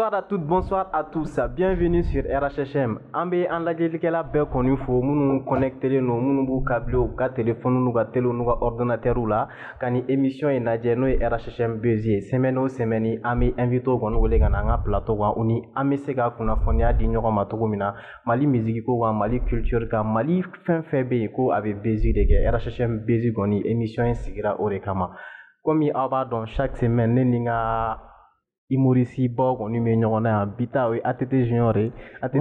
Bonsoir à toutes, bonsoir à tous. Bienvenue sur RHHM. Ambe en la gelikela be konu fo munu connecter no munu bu câble ou ka téléphone nu ga télé nu ga ordinateur la kani émission e naje no RHHM bezie semaine o semaine ami invito gon wole gana nga plateau wa uni ami sega kuna fonia di nyoko matogo mina mali musique ko wa mali culture ka mali fin be ko avec bezie de RHHM bezie goni émission en sigira orekama comme aba dans chaque semaine ninga Imorisi Bog on numéro ɲɔgɔnna yan bita o ye ATT junior ye ATT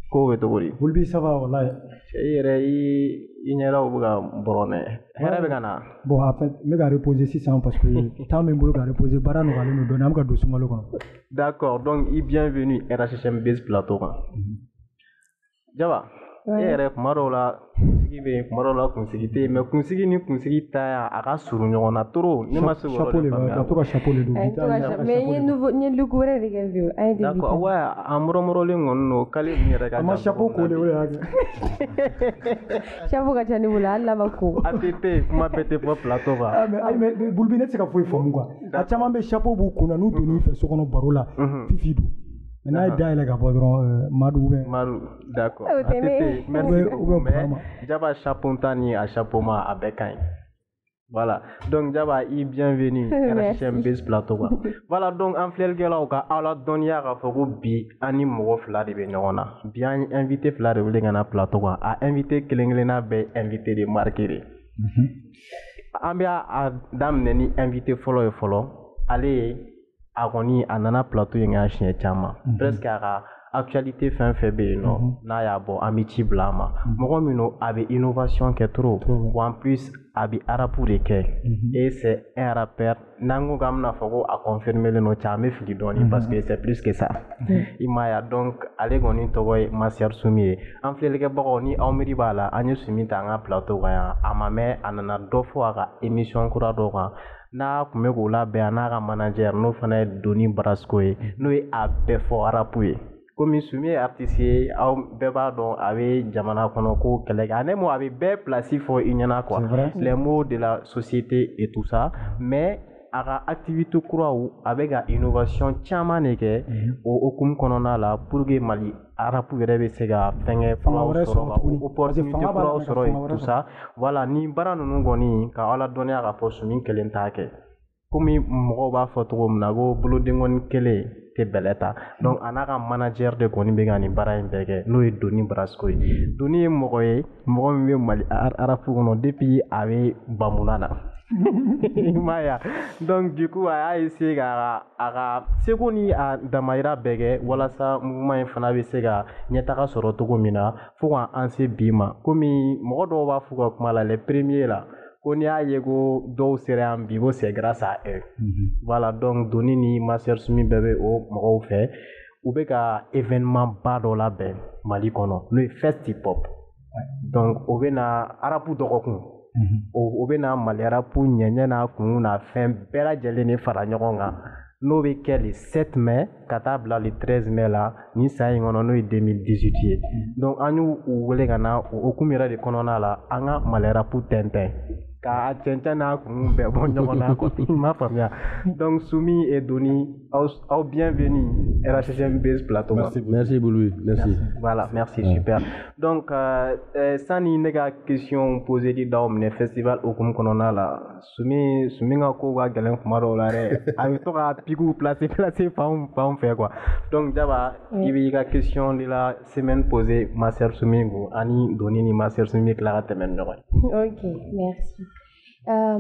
ko bɛ cogo di Bulbi ça va wallahi cɛ i yɛrɛ i ɲɛdaw bɛ ka bɔrɔnɛ hɛrɛ bɛ ka na bon en fait n bɛ ka reposer sisan parce que temps bɛ n bolo ka reposer baara nɔgɔyalen don dɔɔnin an bɛ ka don sunkalo kɔnɔ d'accord donc i bienvenue RHHM base plateau kan Jaba e yɛrɛ kuma dɔw la kunsigi bɛ yen kuma dɔw la kunsigi tɛ yen mais kunsigi ni kunsigi ta yan a ka surun ɲɔgɔn na trop ne ma se k'o de faamuya ka to ka chapeau de don mais n ye look wɛrɛ de kɛ bi an ye d'accord ouais a mɔrɔmɔrɔlen kɔni don k'ale min yɛrɛ ka a ma chapeau ko de o de y'a kɛ chapeau ka ca ne bolo hali n'a ma ko ATT kuma bɛɛ tɛ fɔ plateau kan mais Bulbi ne tɛ se ka foyi faamu quoi a caman bɛ chapeau b'u kun na n'u donn'i fɛ so kɔnɔ baro la fifi don n'a ye dayɛlɛ ka bɔ dɔrɔn Madu d'accord ATT merci beaucoup mais Jaba chapeau ta ni a chapeau ma a bɛɛ ka ɲi voilà donc Jaba i bienvenue RHHM base plateau quoi voilà donc an filɛlikɛlaw ka aw la dɔnniya k'a fɔ ko bi an ni mɔgɔ fila de bɛ ɲɔgɔn na bi an invité fila de wele ka na plateau kan a invité kelen kelenna bɛɛ invité de marqué de an bɛ a daminɛ ni invité fɔlɔ ye fɔlɔ ale ye a kɔni a nana plateau in kan siɲɛ caman presque a ka actualité fɛn fɛn bɛ yen nɔ n'a y'a bɔ an bɛ ci bila a ma mɔgɔ min don a bɛ innovation kɛ trop en plus a bɛ arabu de kɛ et c'est un rappeur n'an ko k'an bɛna fɔ ko a confirmé len don cɛ an bɛ fili dɔɔnin parce que c'est plus que ça i m'a ye donc ale kɔni tɔgɔ ye Masiar Sumi ye an filɛlikɛbagaw ni aw miiri b'a la an ye Sumi ta an ka plateau kan yan a ma mɛn a nana dɔ fɔ a ka émission kura dɔ kan n'a tun bɛ k'o labɛn a n'a ka manager n'o fana ye Doni Brasco ye n'o ye a bɛɛ fɔ arabu ye komi Sumi ye artiste ye aw bɛɛ b'a dɔn a bɛ jamana kɔnɔ ko kɛlɛ kɛ en un mot a bɛ bɛɛ place fɔ i ɲɛna quoi les mots de la société et tout ça mais a ka activité kuraw a bɛ ka innovation caman de kɛ o hukumu kɔnɔna la pour que Mali arabu yɛrɛ bɛ se ka fɛnkɛ furaw sɔrɔ ka opportunité kuraw sɔrɔ et tout ça voilà ni baara ninnu kɔni ka ala dɔnniya k'a fɔ Sumi kelen t'a kɛ komi mɔgɔw b'a fɔ cogo min na ko bolodenkɔni kelen tɛ bɛlɛ ta donc a n'a ka manager de kɔni bɛ ka nin baara in bɛɛ kɛ n'o ye Doni Brasco ye Doni ye mɔgɔ ye mɔgɔ min bɛ Mali arabu kɔnɔ depuis a bɛ Bamuna na i m'a ye donc du coup a y'a essayer ka a ka seko ni a damayira bɛɛ kɛ walasa mouvement in fana bɛ se ka ɲɛtaga sɔrɔ cogo min na fo k'an se bi ma komi mɔgɔ dɔw b'a fɔ ka kuma la les premiers la ko n'i y'a ye ko dɔw sera yan bi ko c'est grâce à eux voilà donc Doni ni Masiar Sumi bɛɛ bɛ o mɔgɔw fɛ u bɛ ka événement ba dɔ labɛn Mali kɔnɔ n'o ye Fest Hip Hop donc o bɛ na arabu dɔgɔkun o bɛ na Mali arabu ɲɛɲɛ n'a kun na fɛn bɛɛ lajɛlen de fara ɲɔgɔn kan n'o bɛ kɛ le 7 mai ka taa bila le 13 mai la nin san in kɔnɔ n'o ye 2018 ye donc an y'u wele ka na o hukumu yɛrɛ de kɔnɔna la an ka Mali arabu tɛntɛn k'a cɛncɛn n'a kun bɛɛ bɔ ɲɔgɔn na quoi i m'a faamuya donc Sumi et Doni aw bienvenue RHHM base plateau merci Bulbi merci voilà merci super donc sani ne ka question posé di d'aw minɛ festival hukumu kɔnɔna la Sumi ka ko ka gɛlɛn kuma dɔw la dɛ a bɛ to ka pigu placer fan fɛ quoi donc Jaba i b'i ka question de la semaine posée Masiar Sumi ko ani Doni ni Masiar Sumi tila ka tɛmɛ ni ɲɔgɔn ye ok merci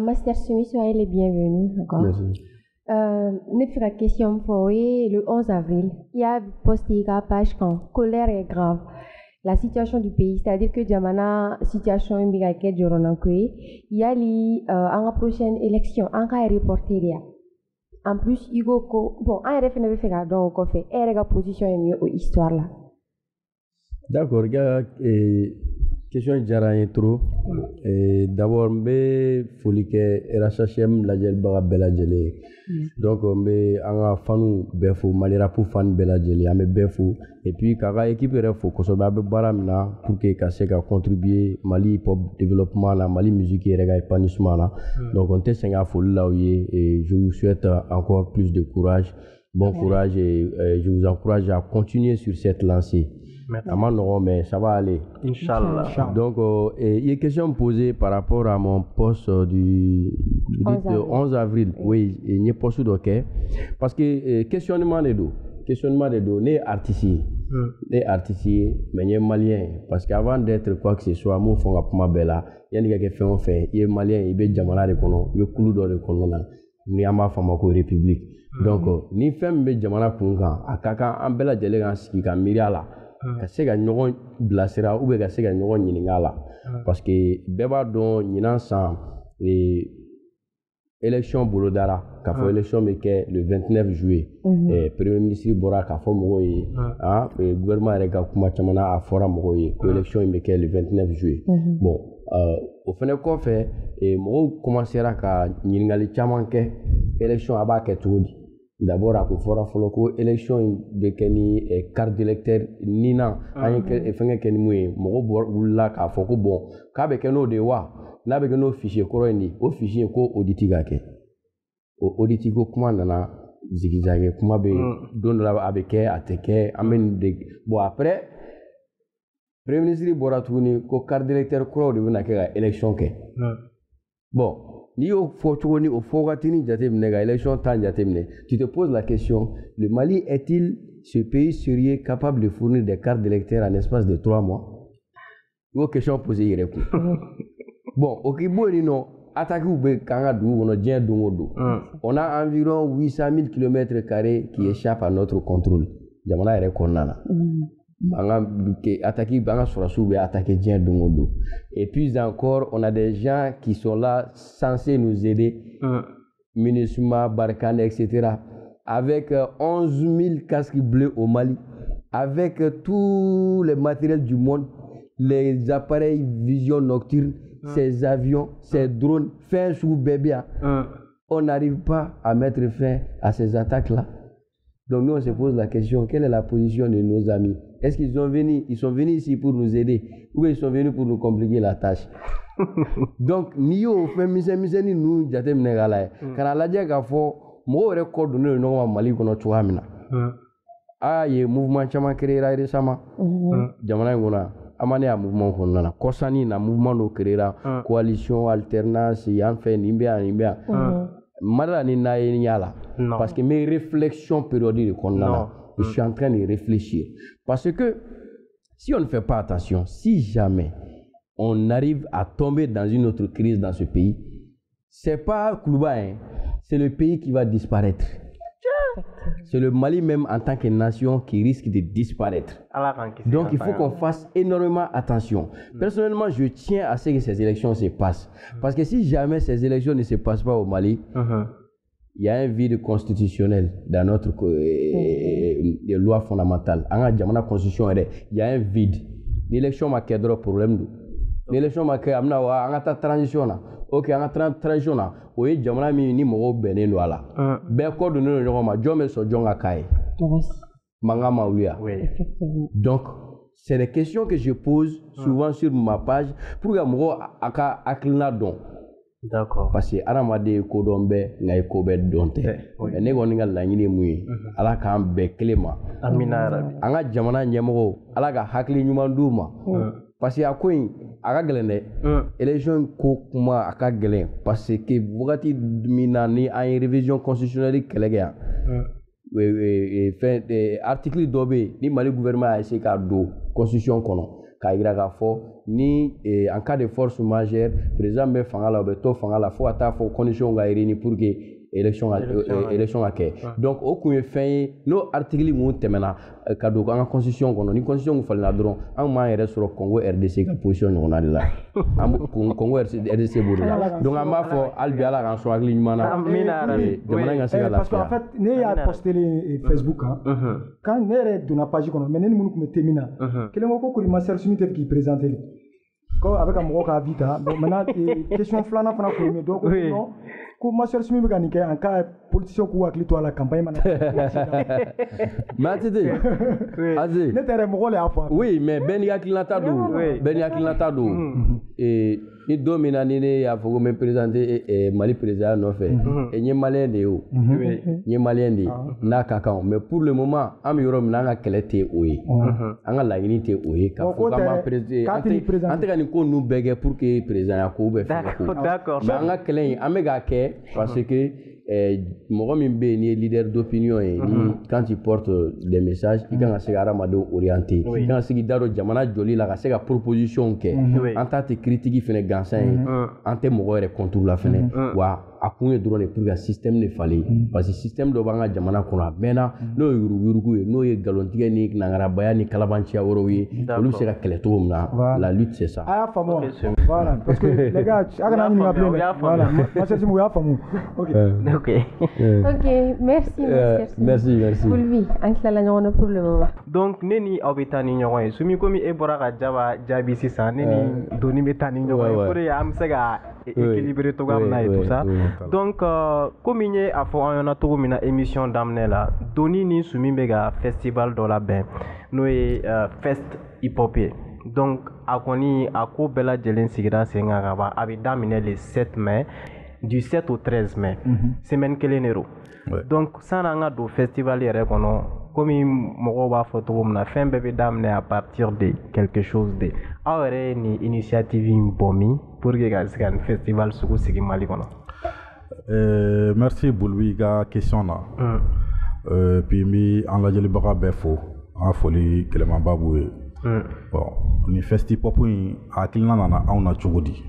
Masiar Sumi soyez les bienvenus d'accord merci ne fais la question pour le 11 avril il y a posté la page quand colère est grave la situation du pays, c'est-à-dire que Jamana situation immigrée Joronankwe, il y a la prochaine élection, en cas reporté en plus il go bon en RFN fait donc on fait la position est mieux histoire là. D'accord, gars, question diyara n ye trop d'abord n bɛ foli kɛ RHHM lajɛlibaga bɛɛ lajɛlen ye donc n bɛ an ka faniw bɛɛ fo Mali rapu fan bɛɛ lajɛlen an bɛ bɛɛ fo et puis k'a ka équipe yɛrɛ fo kosɛbɛ a bɛ baara min na pour que ka se ka contribuer Mali hip hop développement la Mali musique yɛrɛ ka épanouissement la donc n tɛ sɛgɛn a foli la u ye et je vous souhaite encore plus de courage Bon courage et je vous encourage à continuer sur cette lancée. Mais ça va aller. Inch'Allah. Donc, il y a une question posée par rapport à mon poste du 11 avril. Oui, il y a un poste d'OK. Parce que questionnement des dos, n'est artiste. Les artistes, mais il y a malien. Parce qu'avant d'être quoi que ce soit, moi, je suis bella. Il y a des gens qui fait. Il y a malien, il y a des jamana de kono, il y a coulou de kono na. Ni ama fama ko république. Donc, ni femme be jamana kunga, akaka ambela jele gan siki ka miriala. Ka se ka ɲɔgɔn bilasira ou bien ka se ka ɲɔgɔn ɲininka la parce que bɛɛ b'a dɔn ɲinan san élection bolo dara k'a fɔ élection bɛ kɛ le 29 juillet premier ministre bɔra k'a fɔ mɔgɔw ye gouvernement yɛrɛ ka kuma caman na a fɔra mɔgɔw ye ko élection in bɛ kɛ le 29 juillet bon o fɛnɛ kɔfɛ mɔgɔw commencera ka ɲininkali caman kɛ élection a b'a kɛ cogo di. D'abord, à Koufora Foloko, élection de Kenny et carte d'électeur Nina, et Fenga Kenny, Moro la Kafoko bon, Kabekeno de Wa, Nabekeno fichier Koroini, au fichier ko Auditigake. Auditigo Kumana, Zigizage, Kumabe, Donla Abeke, Ateke, Amen de. Bon, après, Premier ministre Boratouni, ko carte d'électeur Koro de Bunaka, élection ke. Bon. Ni au Fotoni, au Fogatini, élection tu te poses la question, le Mali est-il ce pays sérieux capable de fournir des cartes d'électeurs en espace de 3 mois? Une question posée, il répond. Bon, au Kibo, on a environ 800 000 km² qui échappent à notre contrôle. Jamana est condamné. Et puis encore, on a des gens qui sont là censés nous aider, MINUSMA, Barkhane, etc. Avec 11 000 casques bleus au Mali, avec tous les matériels du monde, les appareils vision nocturne, ces avions, ces drones, fin sous bébé. On n'arrive pas à mettre fin à ces attaques-là. Donc nous on se pose la question, quelle est la position de nos amis? Est-ce qu'ils sont venus ici pour nous aider ou ils sont venus pour nous compliquer la tâche? Donc nous fait miseni nous jatem negala kana ladia ga fo mo record no no Mali kono tuamina ye mouvement chama créer récemment jamana ngona amane a mouvement kono na kosani na mouvement no créer coalition alternance en fait nimbia Madala ni na yala parce que mes réflexions périodiques de condamnation, je suis en train de réfléchir parce que si on ne fait pas attention, si jamais on arrive à tomber dans une autre crise dans ce pays, c'est pas Koulouba, c'est le pays qui va disparaître. C'est le Mali même en tant que nation qui risque de disparaître. Donc il faut qu'on fasse énormément attention. Personnellement, je tiens à ce que ces élections se passent. Parce que si jamais ces élections ne se passent pas au Mali, il y a un vide constitutionnel dans notre loi fondamentale. Dans la constitution, il y a un vide. L'élection m'a créé un problème. L'élection m'a créé une transition. Ok, en transition, oui, jamana mi ni mogo benen wala. Be ko do no nyoma jome so jonga kai. Manga maulia. Donc, c'est des questions que je pose souvent sur ma page pour que mogo aka aklina don. D'accord. Parce que aramade ko dombe ngai ko be donte. Ne go ninga la nyini muyi. Ala ka be klema. Amina rabbi. Anga jamana nyemo ala ka hakli nyuma nduma. Parce que à quoi à gagner élection kuma à gagner parce que bugati minani a une révision constitutionnelle kellega fait article dobé ni Mali gouvernement a essayé ka do constitution kono ka ira ka fo ni en cas de force majeure président me fangala be to fangala fo ata fo condition ga irini pour que élection à quai. Donc au coup fait nos articles mon temena cadeau en constitution kono ni constitution fallait la dron en ma reste sur Congo RDC ka position on a là Congo RDC bourla donc en ma fo albiala kan so agli mana parce qu'en fait né a posté les Facebook quand né de na page kono mais né mun ko temina kele ngoko ko master sumite qui présenter ko avec un mot ka vita donc maintenant question flana fana ko me donc non ko master sumi be kanike en cas politicien ko akli to la campagne mana matete ne tere mo le afa oui mais ben yakilata do ni don min na ni ne y'a fɔ ko n bɛ présenter Mali président nɔfɛ n ye maliyɛn de ye o n ye maliyɛn de ye n'a ka kan mais pour le moment an bɛ yɔrɔ min na an ka kɛlɛ tɛ o ye an ka laɲini tɛ o ye k'a fɔ k'an b'a présider an tɛ ka nin ko ninnu bɛɛ kɛ pour que président ya ko bɛ fɛn ko mais an ka kɛlɛ in an bɛ k'a kɛ parce que mɔgɔ min bɛ yen ni ye leader d'opinion ye ni quand tu portes des messages i kan ka se ka hadamadenw orienter i kan ka se k'i da don jamana jɔli la ka se ka proposition kɛ an t'a tɛ critique fɛnɛ gansan ye an tɛ mɔgɔ yɛrɛ contre la fɛnɛ wa a kun ye dɔrɔn de pour que système de falen parce que système dɔ b'an ka jamana kɔnɔ a mɛnna n'o ye yuruguyurugu ye n'o ye nkalontigɛ ni nangarabaya ni kalabanciya wɛrɛw ye olu bɛ se ka kɛlɛ cogo min na la lutte c'est ça. a y'a faamu voilà parce que les gars a kana ɲininka bilen dɛ voilà Master Simu u y'a faamu ok merci Bulbi an tilala ɲɔgɔn na pour le moment. donc ne ni aw bɛ taa ni ɲɔgɔn ye Sumi komi e bɔra ka Jaba jaabi sisan ne ni Doni bɛ taa ni ɲɔgɔn ye pour que an bɛ se ka équilibrer cogoya min na et tout ça donc komi n ye a fɔ an ɲɛna cogo min na émission daminɛ la Doni ni Sumi bɛ ka festival dɔ labɛn n'o ye Fest Hip Hop ye donc a kɔni a ko bɛɛ lajɛlen sigira sen kan ka ban a bɛ daminɛ le 7 mai du 7 au 13 mai semaine kelen de don donc sanni an ka don festival yɛrɛ kɔnɔ komi mɔgɔw b'a fɔ cogo min na fɛn bɛɛ bɛ daminɛ à partir de quelque chose de aw yɛrɛ ye nin initiative in bɔ min pour que ka se ka nin festival sugu sigi Mali kɔnɔ. Merci Bulbi ka question na puis n bɛ an lajɛlibaga bɛɛ fo an ka foli kɛlɛmanba b'u ye bon nin festi pop in a hakilina nana anw na cogo di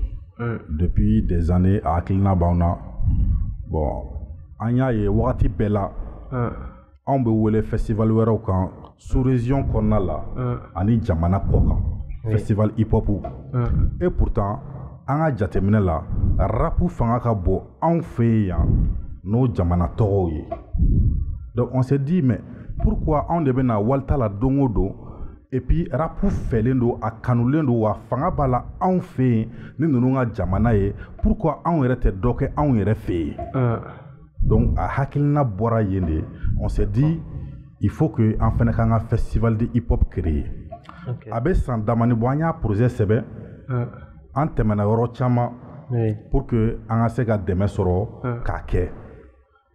depuis des années a hakilina b'anw na bon an y'a ye wagati bɛɛ la anw bɛ wele festival wɛrɛw kan sous région kɔnɔna la ani jamana kɔ kan festival hip hop et pourtant an ka jateminɛ la rap fanga ka bon anw fɛ yan n'o jamana tɔgɔw ye donc on s'est dit mais pourquoi anw de bɛna walita la don o don et puis rap fɛlen don a kanulen don wa fanga b'a la anw fɛ yen ni ninnu ka jamana ye pourquoi anw yɛrɛ tɛ dɔ kɛ anw yɛrɛ fɛ yen donc a hakilina bɔra yen de on s'est dit il faut que an fɛnɛ k'an ka festival de hip hop créer a bɛ san damani bɔ an y'a projet sɛbɛn an tɛmɛna yɔrɔ caman pour que an ka se ka dɛmɛ sɔrɔ k'a kɛ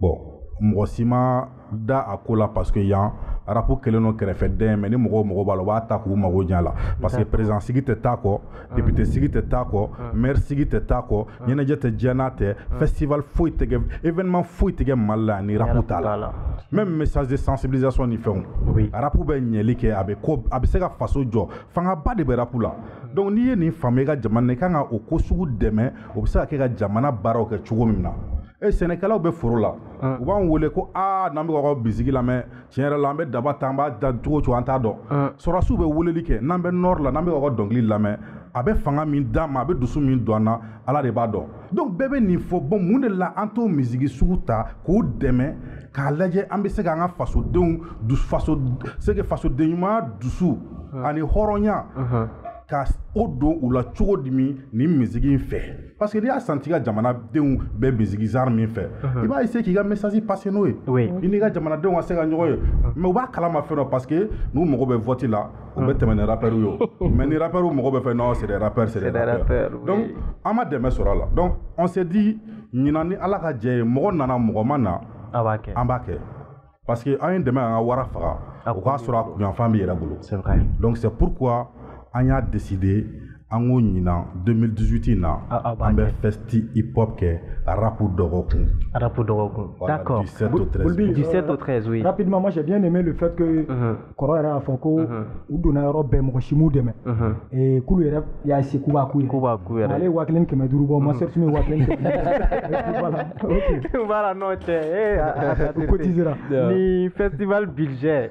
bon mɔgɔ si ma da a ko la parce que yan rapu kelen no kɛrɛfɛden mais ni mɔgɔw b'a la u b'a ta k'u mago ɲa la parce que président sigi tɛ taa kɔ député sigi tɛ taa kɔ maire sigi tɛ taa kɔ ɲɛnajɛ tɛ diɲɛ n'a tɛ festival foyi tɛ kɛ événement foyi tɛ kɛ Mali la ni rapu t'a la même message de sensibilisation ni fɛnw rapu bɛ ɲɛli kɛ a bɛ se ka faso jɔ fangaba de bɛ rapu la donc n'i ye nin faamu i ka jamana i kan ka o ko sugu dɛmɛ o bɛ se ka kɛ ka jamana baaraw kɛ cogo min na sɛnɛkɛlaw bɛ foro la u b'an wele ko n'an bɛ ka bisigi lamɛn tiɲɛ yɛrɛ la an bɛ daba ta an b'a da cogo cogo an t'a dɔn sɔrɔsiw bɛ weleli kɛ n'an bɛ nord la n'an bɛ ka dɔnkili lamɛn a bɛ fanga min d'a ma a bɛ dusu min don an na ala de b'a dɔn donc bɛɛ bɛ nin fɔ bon mun de la an t'o misigi sugu ta k'o dɛmɛ k'a lajɛ an bɛ se k'an ka fasodenw fasoden ɲumanya dusu ani hɔrɔnya ka o don u la cogo di min nin misigi in fɛ parce que n'i y'a santi ka jamanadenw bɛ misigi genre min fɛ i b'a essayer k'i ka message passer n'o ye i n'i ka jamanadenw ka se ka ɲɔgɔn ye mais u b'a kalama fɛn dɔ parce que n'u mago bɛ vote la u bɛ tɛmɛ ni rappeurs ye o mais ni rappeurs mago bɛ fɛn non c'est des rappeurs donc an ma dɛmɛ sɔrɔ a la donc on s'est dit ɲinan ni ala ka jɛ ye mɔgɔ nana mɔgɔ ma na an b'a kɛ parce que an ye dɛmɛ an ka wara faga o k'a sɔrɔ a kunyanfan bɛ yɛrɛ bolo donc c'est pourquoi an y'a décidé an k'o ɲinan 2018 na an bɛ festi hip hop kɛ rapu dɔgɔkun d'accord du 7 au 13 oui rapidement moi j'ai bien aimé le fait que kɔrɔ yɛrɛ y'a fɔ ko u donna yɔrɔ bɛɛ mɔgɔ si m'u dɛmɛ et kulu yɛrɛ y'a essayer k'u b'a k'u yɛrɛ ale ye 1500 bɔ Master Simu ye 1500 voilà non tɛ u cotisera ni festival budget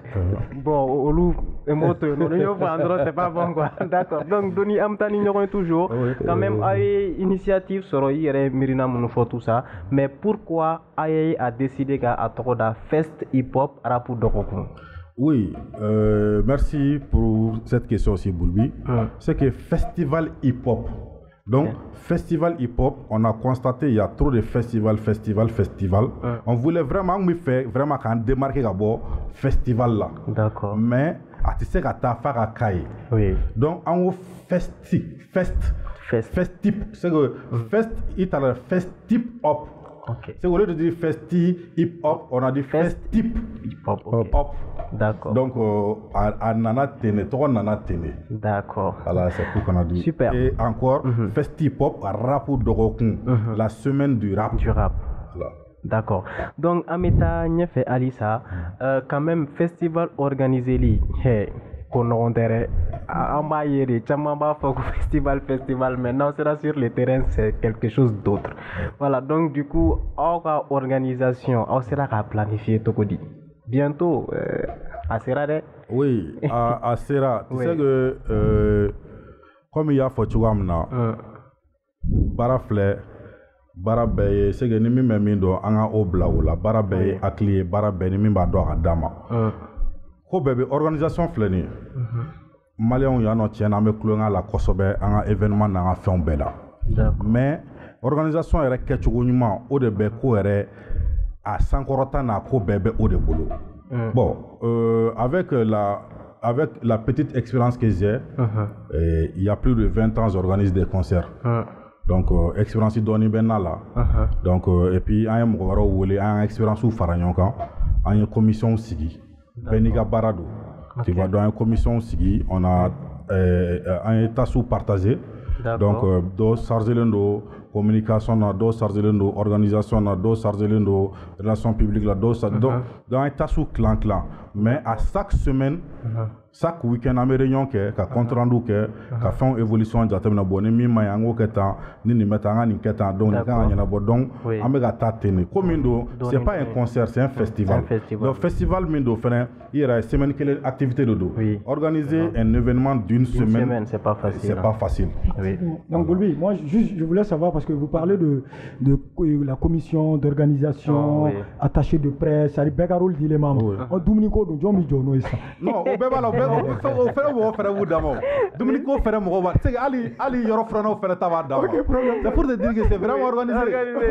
bon olu m'o to yen nɔ y'o fɔ an dɔrɔn c'est pas bon quoi d'accord donc Doni an bɛ taa ni ɲɔgɔn ye toujours quand même a ye initiative sɔrɔ i yɛrɛ miirina minnu fɔ tout ça mais pourquoi a décidé k'a tɔgɔ da Fest Hip Hop rapu dɔgɔkun? Oui, merci pour cette question aussi Bulbi. C'est que festival hip hop. Donc, festival hip-hop, on a constaté il y a trop de festivals. On voulait vraiment me faire vraiment qu'on démarque d'abord festival là. D'accord. Mais a tɛ se ka taa f'a ka k'a ye. Oui. Donc an ko fest type c'est que fest il t'a fest type hop. Ok. C'est au lieu de dire festi hip hop, on a dit fest type hip hop. Hop. D'accord. Donc à nana tene, toi nana tene. D'accord. Voilà, c'est tout qu'on a dit. Super. Et encore festi hip hop rap ou dogokun, la semaine du rap. Voilà. D'accord. Donc Ameta Nyefe Alissa, quand même festival organisé li. Qu'on enterrait en Bayeri, Chamamba Folk Festival, maintenant sera sur le terrain, c'est quelque chose d'autre. Voilà, donc du coup, en organisation, on sera à planifier Tokodi. Bientôt, à Serra. Oui, à Serra. Tu sais que, comme il y a Fochuamna, Barafle, Barabe, c'est que Nimi Memindo, Anga Obla ou la Barabe, Akli, Barabe, Nimi Bado Adama. Ko bébé organisation fleni Maliens y a no tiena me kulonga la kosobe un événement na nga fond bela mais organisation est kechugo nyuma o de be ko ere a sankorota na ko bébé o de bolo. Bon avec la petite expérience que j'ai il y a plus de 20 ans j'organise des concerts. Donc expérience doni benala donc et puis un mo waro wole un expérience ou faranyoka une commission sigi Beniga Barado. Tu vois, dans une commission Sigi, on a un état sous-partagé. Donc, deux sarzelendo, communication, deux sarzelendo, organisation, deux sarzelendo, relations publiques, dans un état sous-clan. Mais à chaque semaine, chaque week-end, on a réunion qui a compte rendu qui a fait une évolution de la bonne mi mayango ketan ni ni metanga ni ketan donc quand il y en a donc on me gâte tenir comme c'est pas un concert, c'est un festival. Le festival mindo fait il y a une semaine quelle activité de dos organiser un événement d'une semaine c'est pas facile. Oui. Donc Boulby, moi je voulais savoir parce que vous parlez de la commission d'organisation attachée de presse, ça dit Begarol dit les membres. On Dominico do Jomi Jono ça. Non, au bébala au fait vous d'amo. Dominico fait mo ba. C'est Ali yoro frano fait ta va d'amo. C'est pour te dire que c'est vraiment organisé.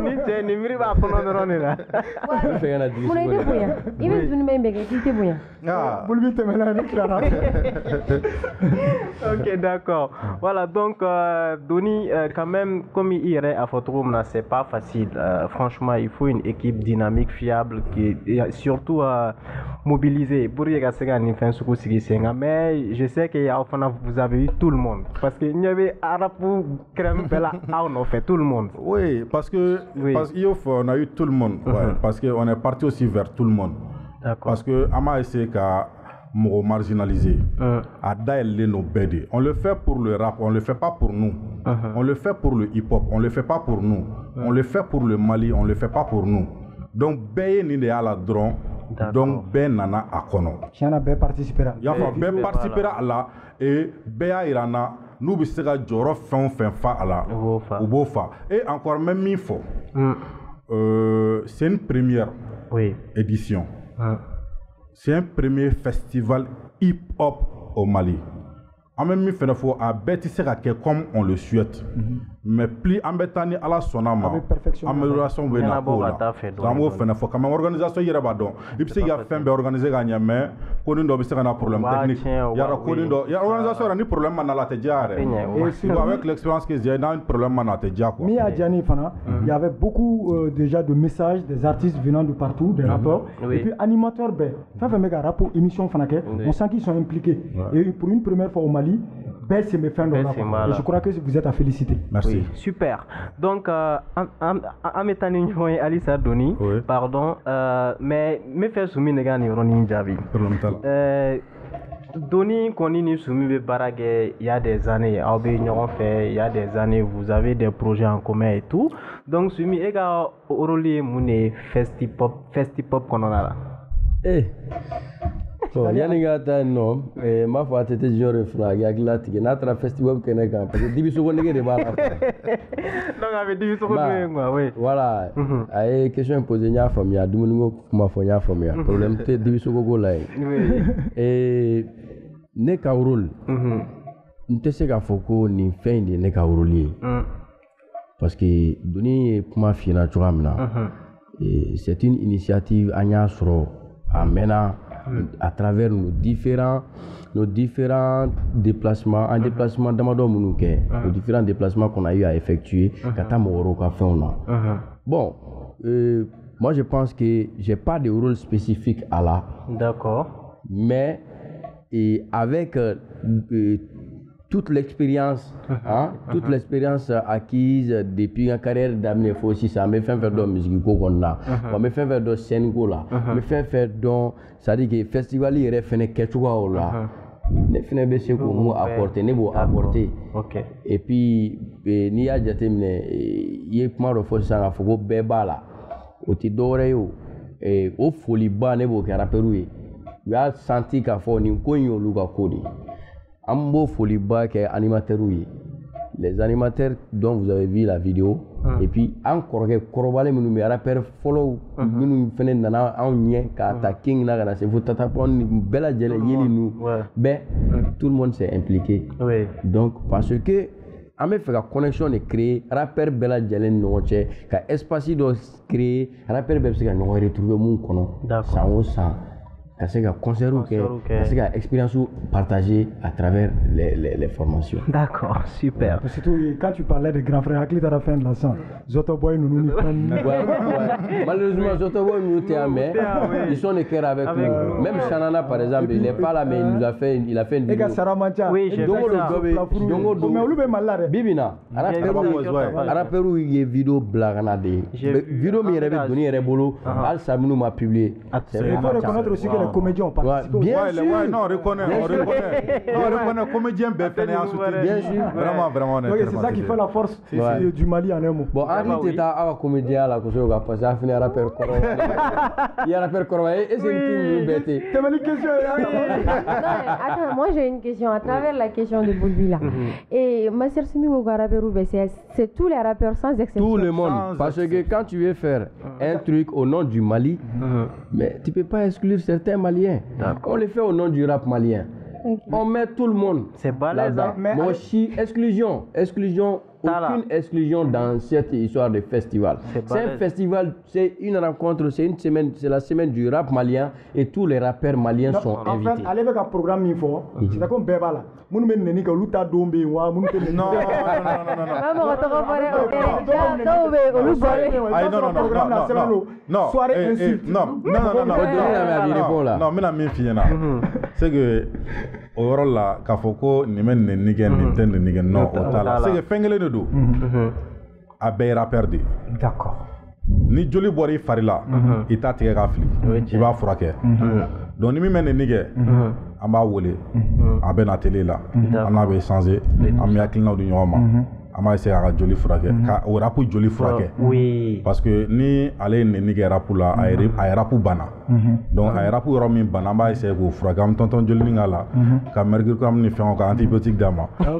Ni te ni miri ba kono ndoro ni la. Vous n'avez pas rien. Il veut venir me bégayer, qui te boya. Ah, Boulby te mena ni clara. Ok, d'accord. Voilà, donc Doni quand même comme il irait à Fotorum là, c'est pas facile. Franchement, il faut une équipe dynamique, fiable qui surtout mobilisée pour y gagner fin sous mais je sais qu'il y a vous avez eu tout le monde parce que il y avait Arapou crème bella on a fait tout le monde. Oui, parce que on a eu tout le monde parce que on est parti aussi vers tout le monde. Parce que Ama essayé qu'à marginaliser à dailler nos bêtes. On le fait pour le rap, on le fait pas pour nous. On le fait pour le hip-hop, on le fait pas pour nous. On le fait pour le Mali, on le fait pas pour nous. Donc Beye ni de à la drone. Donc Ben nana akono. Tiana Ben participera. Il y a Ben participera à la et Bea irana nous bisera joro fin fa à la ou bofa et encore même info. C'est une première édition. C'est un premier festival hip-hop au Mali. En même temps, il faut bâtir comme on le souhaite. Mais plus embêtani à la sonama, amélioration de la faut quand même organisation y a pas donc. Il peut y a fait organiser gagner mais qu'on doit bisa un problème technique. Il y a organisation a un problème dans la tediare. Et avec l'expérience que j'ai dans un problème dans la tediare. Mi a Diani Fana, il y avait beaucoup déjà de messages des artistes venant de partout, des rappeurs et puis animateurs ben. Fait méga rapport émission Fanake, on sent qu'ils sont impliqués. Et pour une première fois au Mali, ben c'est mes fins de rapport. Et je crois que vous êtes à féliciter. Merci. Oui, super. Donc, Ametani Alissa Doni, pardon, mais me fait soumis les gars ni Javi. Doni Konini soumis Baragé il y a des années, il y a des années, vous avez des projets en commun et tout. Donc, soumis les gars Oroli Mouné Festipop qu'on en a là. Bon, Yanniga non, ma foi, c'était genre frag, aglat, qui n'a pas festival que n'est qu'un parce que division de guerre. Donc, avec division de oui. Voilà, à question posée, il y a famille, à Domingo, ma famille, problème, c'est division de gola. Et ne kaourul, ne sais qu'à Foko ni fin de ne kaourulier. Parce que Doni, comment finir, tu vois, c'est une initiative à Niasro, à Mena. à travers nos différents déplacements, un déplacement d'Amado Mounouké, nos différents déplacements qu'on a eu à effectuer, Bon, moi je pense que j'ai pas de rôle spécifique à là. D'accord. Mais avec toute l'expérience, toute l'expérience acquise depuis ma carrière d'amener aussi ça me fait faire de musique qu'on a, me fait faire de scène là, me fait faire de, ça dit que festival il est fait quelque chose là. Ne fene be se ko mu apporter ne bo apporter. OK. Et puis ni ya jatemine ye kuma do fo sa fo go be bala o ti dore yo o foli ba ne bo ka rapperu ye ya senti ka fo ni ko yin olu ka kodi ambo foli ba ke animateur ye. Les animateurs dont vous avez vu la vidéo et puis encore que korobale minu me rappeur follow minu fene nana onye ka ta king na kana se futata pon bela jele yeli nous tout le monde s'est impliqué. Oui. Donc parce que on me fait la connexion de créer rappeur bela jele noche ka espace do créer rappeur be se ka no retrouver mon kono ça c'est un concert c'est une expérience partagée à travers les formations. D'accord, super. Surtout quand tu parlais de grand frère, Akli à la fin de la scène, Zotoboy nous malheureusement Zotoboy nous mais ils sont des cœurs avec nous. Même Shanana par exemple, il n'est pas là mais il a fait une vidéo. Oui, j'ai vu ça. Bibina, Araperu il y a vidéo blaganade. Vidéo mi rêve donner rebolo, Al Samnou m'a publié. Il faut reconnaître aussi que les comédiens ont participé. Bien sûr. Non, on reconnaît. Comédien Befene en soutien. Bien sûr. Vraiment. C'est ça qui fait la force du Mali en un mot. Bon, Henri Teta a comédien là, que je vais passer à finir rappeur Koro. Il y a rappeur Koro et c'est une bête. T'as une question? Attends, moi j'ai une question à travers la question de Boulbi là. Et ma sœur Simi Rappeur c'est tous les rappeurs sans exception. Tout le monde. Parce que quand tu veux faire un truc au nom du Mali, mais tu peux pas exclure certains Maliens. On le fait au nom du rap malien. On met tout le monde. C'est balèze. Moi aussi, exclusion. Aucune exclusion dans cette histoire de festival. C'est un festival, c'est une rencontre, c'est une semaine, c'est la semaine du rap malien et tous les rappeurs maliens sont invités. En fait, allez avec un programme info. C'est comme Bébala. Non. C'est que au rôle là, Kafoko, ni men ni gen ni ten ni gen non otala. C'est que fengele ne do. A beira perdu. D'accord. Ni joli bori farila, ita tige ka fili. I b'a furakɛ. Donc ni min bɛ nin nige, an b'a wele, a bɛ na télé la, an n'a bɛ changer, an bɛ hakilinaw di ɲɔgɔn ma. An b'a essayer a ka joli furakɛ, ka o rapu joli furakɛ. Oui. Parce que ni ale ye nin nige rapu la, a ye rapu banna. Donc a ye rapu yɔrɔ min banna, an b'a essayer k'o furakɛ, an bɛ tɔntɔn joli nin k'a la, ka mercurochrome ni fɛnw ka antibiotique d'a ma. Non,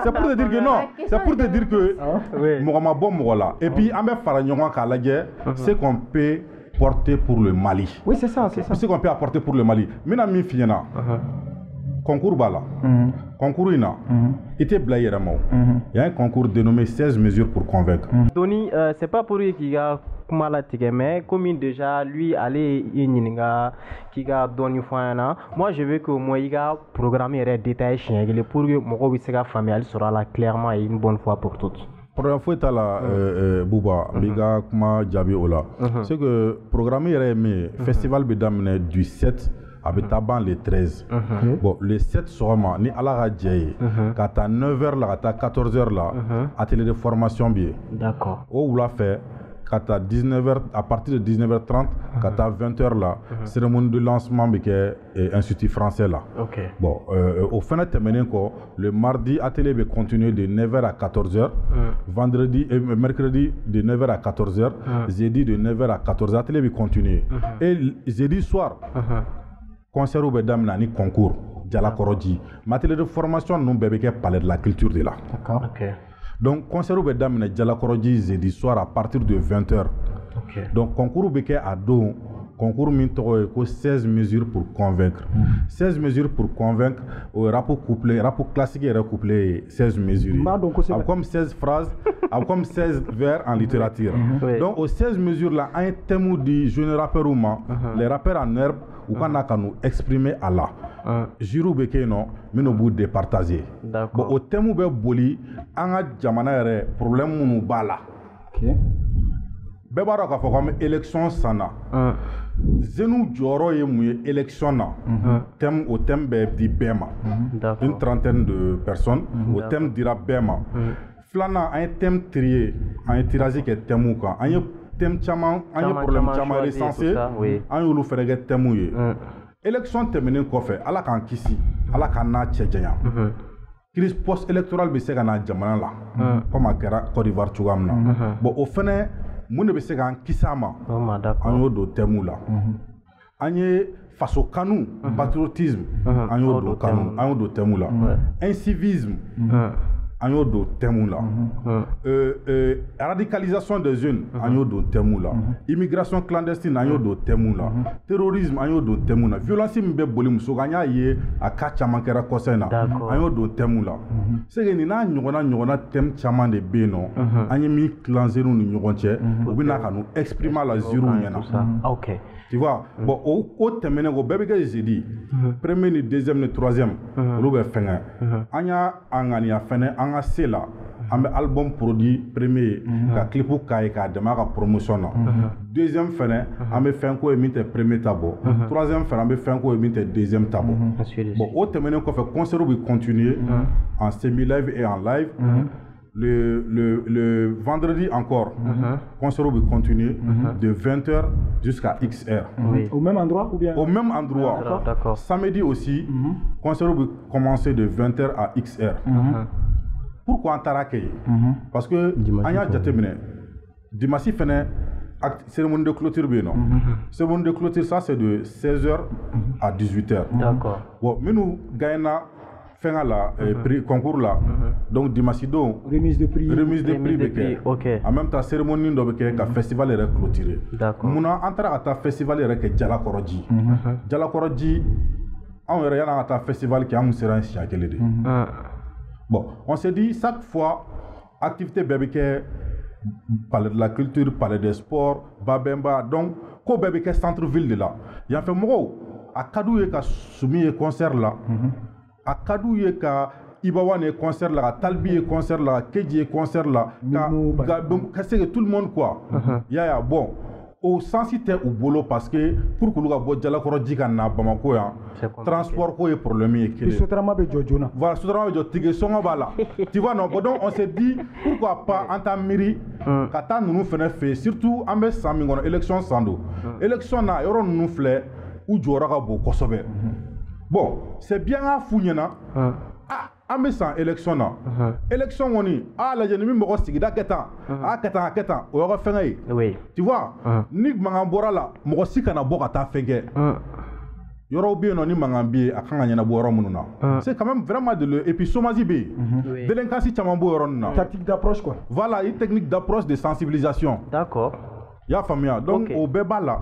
c'est pour te dire que non, c'est pour te dire que mɔgɔ ma bɔ mɔgɔ la. Et puis an bɛ fara ɲɔgɔn k'a lajɛ ce qu'on peut porter pour le Mali. Oui, c'est ça. Ce qu'on peut apporter pour le Mali. Mina min f'i ɲɛna. Concours bala. Concours ina. Était blaye ramo. Il y a un concours dénommé 16 mesures pour convaincre. Tony, c'est pas pour lui qu'il a kumala tige mais comme déjà lui aller yininga qui a donné fois moi je veux que moi il a programmé un détail chien pour que mon bi se ka famille sera là clairement et une bonne fois pour toutes. Programme faut être là Bouba biga kuma jabi ola. C'est que programme est mais festival be damné du 7 avec taban les 13. Bon, les 7 sera ni à la radio, quand à 9h là, à 14h là, atelier de formation bien. D'accord. Où l'a fait, quand à 19h, à partir de 19h30, quand à 20h là, cérémonie de lancement qui est Institut français là. Ok. Bon, au fin de terminer quoi, le mardi atelier va continuer de 9h à 14h, vendredi et mercredi de 9h à 14h, jeudi de 9h à 14h, atelier va continuer. Et jeudi soir. Concert ou bedam ni concours Jalakoroji matériel de formation nous bébé palais de la culture de là. D'accord. OK. Donc concert ou bedam Jalakoroji jeudi soir à partir de 20h. OK. Donc concours beke à do concours min tɔgɔ ye ko 16 mesures pour convaincre 16 mesures pour convaincre o rapport couplé rapport classique yɛrɛ couplé ye 16 mesures a comme 16 phrases a comme 16 vers en littérature donc aux 16 mesures là un thème di jeune rappeurs ma les rappeurs en herbe u kana ka nous exprimer à la jury bɛ kɛ yen nɔ minnu b'u départager bon o thème bɛ boli an ka jamana yɛrɛ problème minnu b'a la bɛɛ b'a dɔn k'a fɔ k'an bɛ élection san na jeunes jɔyɔrɔ ye mun ye élection na thème o thème bɛ di bɛɛ ma une trentaine de personnes o thème dira bɛɛ ma filanan an ye thème trier an ye tirage kɛ thème kan an ye thème caman an ye problème caman recensé an y'olu fɛnɛ kɛ thème ye élection tɛmɛnen kɔfɛ ala k'an kisi ala k'an n'a cɛ janya crise post électorale bɛ se ka na jamana la comme a kɛra Côte d'Ivoire cogoya min na bon o fɛnɛ mun de bɛ se k'an kisi a ma an y'o don thème la an ye faso kanu patriotisme an y'o don kanu an y'o don thème la incivisme an y'o don thème la radicalisation des jeunes an y'o don thème la immigration clandestine an y'o don thème la terrorisme an y'o don thème la violence min bɛ boli muso kan an y'a ye a cas caman kɛra kɔsa in na an y'o don thème la c'est que nin n'a ɲɔgɔnna thème caman de bɛ yen nɔ an ye min clancer ni ɲɔgɔn cɛ u bɛ na ka nu exprimer la jury ɲɛna tu vois bon o tɛmɛnen ko bɛɛ bɛ kɛ jeudi premier ni deuxième ni troisième olu bɛ fɛngɛ an y'a ŋaniya fɛnɛ an ka se la an bɛ album produit premier ka clip k'a ye k'a dɛmɛ a ka promotion na deuxième fɛnɛ an bɛ fɛn ko ye min tɛ premier ta bɔ troisième fɛnɛ an bɛ fɛn ko ye min tɛ deuxième ta bɔ bon o tɛmɛnen kɔfɛ concert bɛ continuer en semi live et en live le vendredi encore, concert va continuer de 20h jusqu'à XR. Au même endroit ou bien? Au même endroit. Samedi aussi, concert va commencer de 20h à XR. Pourquoi en Taraké? Parce que Anya Djatemine, Dimassi fait cérémonie de clôture. Cérémonie de clôture, ça c'est de 16h à 18h. D'accord. Bon, mais nous gagnons fin à la concours là donc dimanche donc remise de prix en même temps cérémonie do be ka festival est clôturé d'accord muna entrer à ta festival est que Jalakoroji Jalakoroji on est à ta festival qui a un sera siakele de bon on s'est dit chaque fois activité bébé parler de la culture parler des sports babemba donc ko bébé centre ville de là il y a fait mo a kadou ka soumis concert là a kadou ye ka Ibawane concert là, Talbi concert là, Keji concert là, que tout le monde quoi. Ya bon, au sens c'était au boulot parce que pour que l'on voit Jalakoroji kana Bamako ya, transport ko est problème est que. Sotrama be jojona. Voilà, sotrama be jotige songa bala. Tu vois non, donc on s'est dit pourquoi pas en tamiri, kata nous faisons fait surtout en bes sami ngono élection sando. Élection na yoro nous flé ou jora ka bo kosobe. Bon, c'est bien à Founyana. Ah, mais sans élection là. Élection on y. Ah, la jeune fille me reste da ketan. Ah, ketan. On va faire oui. Tu vois? Ni mangambora là, me reste kana boka ta fenge. Yoro bien on y mangambi a kanga nyana bora mununa. C'est quand même vraiment de le et puis somazi be. Délinquance chamambo yoronna. Tactique d'approche quoi. Voilà, une technique d'approche de sensibilisation. D'accord. Ya famille. Donc au beba là.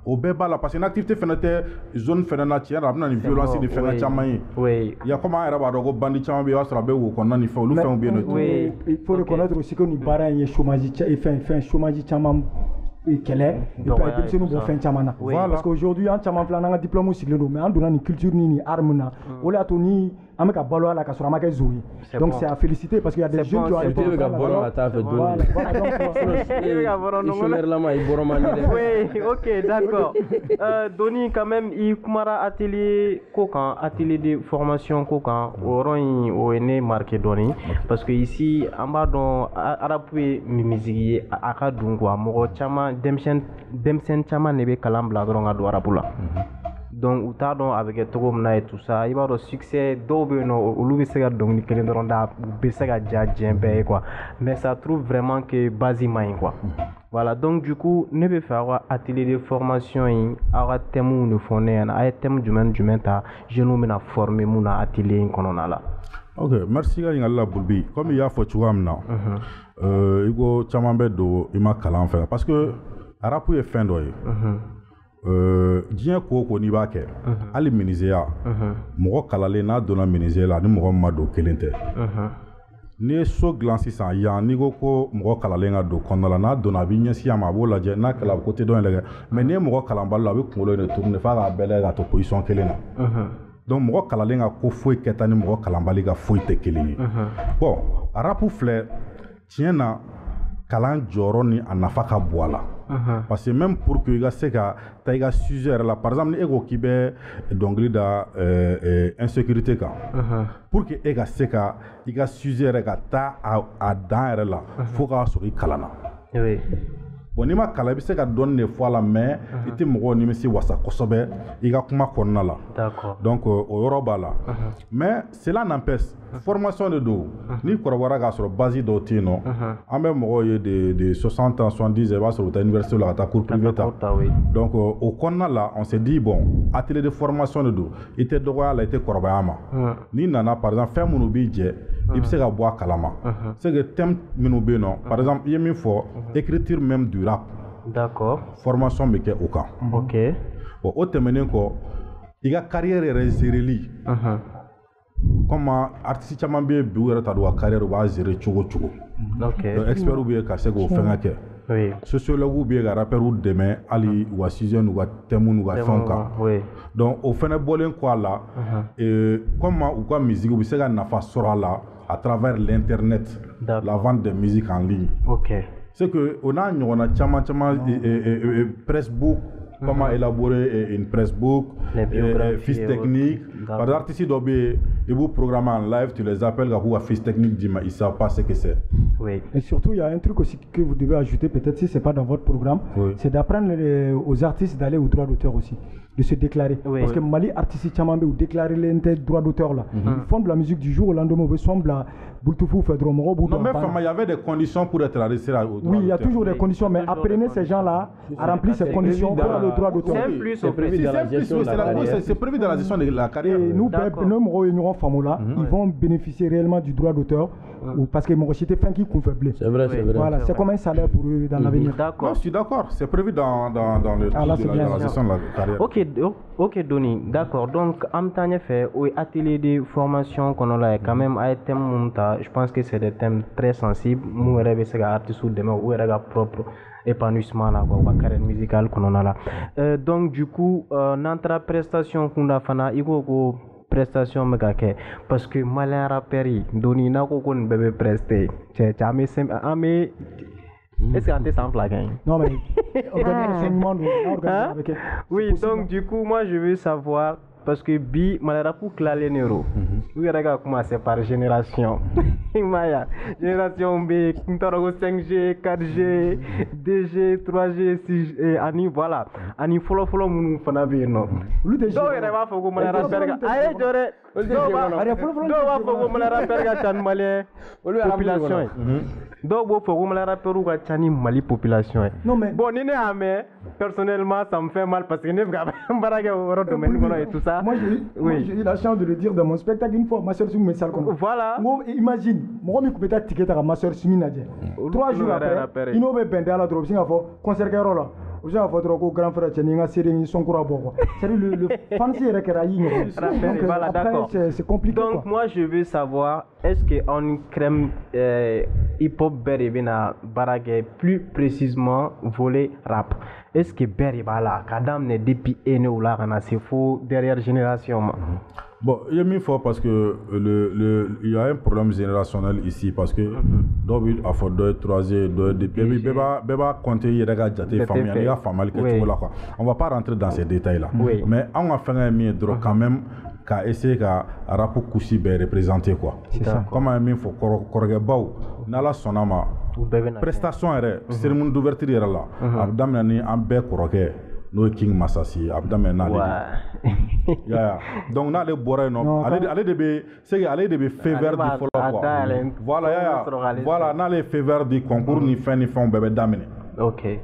Au béba là parce que l'activité fenêtre zone fenêtre tiers a une violence de fenêtre chamay oui il y a comment era ba dogo bandit chamay wa sera be wo qu'on en fait lu fait bien oui il faut reconnaître aussi que ni bara y chômage et fin chômage chamam quel est et pas que nous bon fin chamana parce qu'aujourd'hui en chamam plan na diplôme aussi mais en donnant une culture ni arme na o la toni ameka balo ala ka sura maka zoui donc c'est à féliciter parce qu'il y a des jeunes qui ont été le balo ata fait oui OK d'accord Doni quand même il kumara atelier kokan atelier de formation kokan oron o ene marqué Doni parce que ici en bas don arabe musique aka dungwa mo chama demsen chama nebe kalambla don ado arabula donc ou tardon avec tout na et tout ça il va avoir succès d'où no olu se ga donc ni kelen don da be se ga jembe quoi mais ça trouve vraiment que basiquement quoi voilà donc du coup ne be faire atelier de formation awa thème ne foné na ay thème du ta je nous mena former muna atelier konona la OK merci ga ngala bulbi comme il y a fo chuam na igo chamambe do ima kala en fait parce que arapu est fin doye diɲɛ ko ko n'i b'a kɛ hali miniseya mɔgɔ kalalen n'a donna miniseya la ni mɔgɔ min ma don kelen tɛ n'i ye so dilan sisan yan n'i ko ko mɔgɔ kalalen ka don kɔnɔna la n'a donna a b'i ɲɛsin a ma a b'o lajɛ n'a kɛla a bɛ côté dɔ in lajɛ mais n'i ye mɔgɔ kalanbali la a bɛ kunkolo in de tourner f'a k'a bɛɛ lajɛ k'a to position kelen na donc mɔgɔ kalalen ka ko foyi kɛta ni mɔgɔ kalanbali ka foyi tɛ kelen ye bon rap filɛ tiɲɛ na kalan jɔyɔrɔ ni a nafa ka bon a la parce que même pour que i ka se ka taa i ka sujet yɛrɛ la par exemple ni e ko k'i bɛ dɔnkili da insécurité kan pour que e ka se ka i ka sujet yɛrɛ ka taa a dan yɛrɛ la fo k'a sɔrɔ i kalanna bon n'i ma kalan i bɛ se ka dɔɔni de fɔ a la mais i tɛ mɔgɔw nimisi wasa kosɛbɛ i ka kuma kɔnɔna la donc o yɔrɔ b'a la mais cela n'empêche formation de don n'i kɔrɔbayara k'a sɔrɔ base dɔw tɛ yen nɔ an bɛ mɔgɔw ye de 60 ans 70 i b'a sɔrɔ u taa université la ka taa cours privé ta donc o kɔnɔna la on s'est dit bon atelier de formation de don i tɛ dɔgɔya la i tɛ kɔrɔbaya ma n'i nana par exemple fɛn minnu b'i jɛ i bɛ se ka bɔ a kalama c'est que thème minnu bɛ yen nɔ par exemple i ye min fɔ écriture même du rap formation bɛ kɛ o kan bon o tɛmɛnen kɔ i ka carrière yɛrɛ zereli comme artiste caman bɛ yen bi u yɛrɛ ta don ka carrière u b'a gérer cogo cogo donc experts bɛ yen ka se k'o fɛngɛ kɛ sociologues bɛ yen ka rappeurs dɛmɛ hali u ka sujet n'u ka thème n'u ka fɛnw kan donc o fɛnɛ bɔlen kɔ a la comme u ka musique u bɛ se ka nafa sɔrɔ a la à travers l'internet la vente de musique en ligne c'est que on a ɲɔgɔnna caman Pressbook comment élaborer une Pressbook fiche technique par exemple artistes dɔ bɛ yen i b'u programmer en live tu les appelles k'u ka fiche technique d'i ma ils savent pas ce que c'est et surtout il y a un truc aussi que vous devez ajouter peut-être si c'est pas dans votre programme c'est d'apprendre aux artistes d'aller au droit d'auteur aussi de se déclarer parce que Mali artistes caman bɛ yen u déclarer len tɛ droit d'auteur là ils font de la musique du jour au lendemain u bɛ son bila bultufu fɛ dɔrɔn mɔgɔw b'u non mais il y avait des conditions pour être enregistré au droit d'auteur oui il y a toujours des conditions mais apprenez ces gens là à remplir ces conditions pour le droit d'auteur c'est prévu dans la gestion de la carrière c'est prévu dans la gestion de la carrière nous mɔgɔw ye ɲɔgɔn faamu la ils vont bénéficier réellement du droit d'auteur parce que mɔgɔ si tɛ fɛn k'i kunfɛ bilen c'est vrai voilà c'est comme un salaire pour eux dans l'avenir non je suis d'accord c'est prévu dans la gestion de la carrière ok Doni d'accord donc en même temps fait atelier de formation qu'on a quand même à thème je pense que c'est des thèmes très sensibles nous rêver c'est artistes demain ou rêver propre épanouissement là quoi carrière musicale qu'on a là donc du coup notre prestation qu'on a fana iko prestation me kake parce que malin rappeur Doni na ko kon bébé presté c'est amé est-ce qu'on est sans plaquer non mais oui donc du coup moi je veux savoir parce que bi malera pour claler nero oui regarde commencer par génération maya génération B ntoro 5G 4G 2G 3G 6G ani voilà ani follow munu fana be no do yere ba fogo malera perga ay jore do ba fogo malera perga tan malé population do bo fogo malera peru ka tani mali population non mais bon ni ne amé personnellement ça me fait mal parce que ne baraga au domaine et tout ça moi j'ai eu la chance de le dire dans mon spectacle une fois ma soeur Sumi Messal comme voilà imagine moi mi kubeta ticket à ma soeur Sumi Nadje 3 jours après il n'avait bendé à la drop singa fo concert kero la o singa fo trop grand frère teni nga série ni son kura boko c'est le fancy rekera yi donc voilà d'accord c'est compliqué donc moi je veux savoir est-ce que on crème hip hop beribina barage plus précisément volet rap est-ce que Berry Bala, Kadam ne depuis ene ou là, c'est faux derrière génération. Bon, il y a mis fort parce que il y a un problème générationnel ici parce que d'où à fort 2, 3, 2, depuis beba compter il y a des familles, il y a famille que tout là quoi. On va pas rentrer dans ces détails là. Mais on va faire un mieux droit quand même qu'à essayer qu'à rapport Kousi be représenter quoi. C'est ça. Comme un mieux faut corriger bau. Nala sonama. Prestation est cérémonie d'ouverture est là. Abdam ni en be corriger. No King Masasi abdamen na le ya donc na le boré non allez de be faveur du follow quoi voilà ya voilà na le faveur du concours ni fin bébé damene OK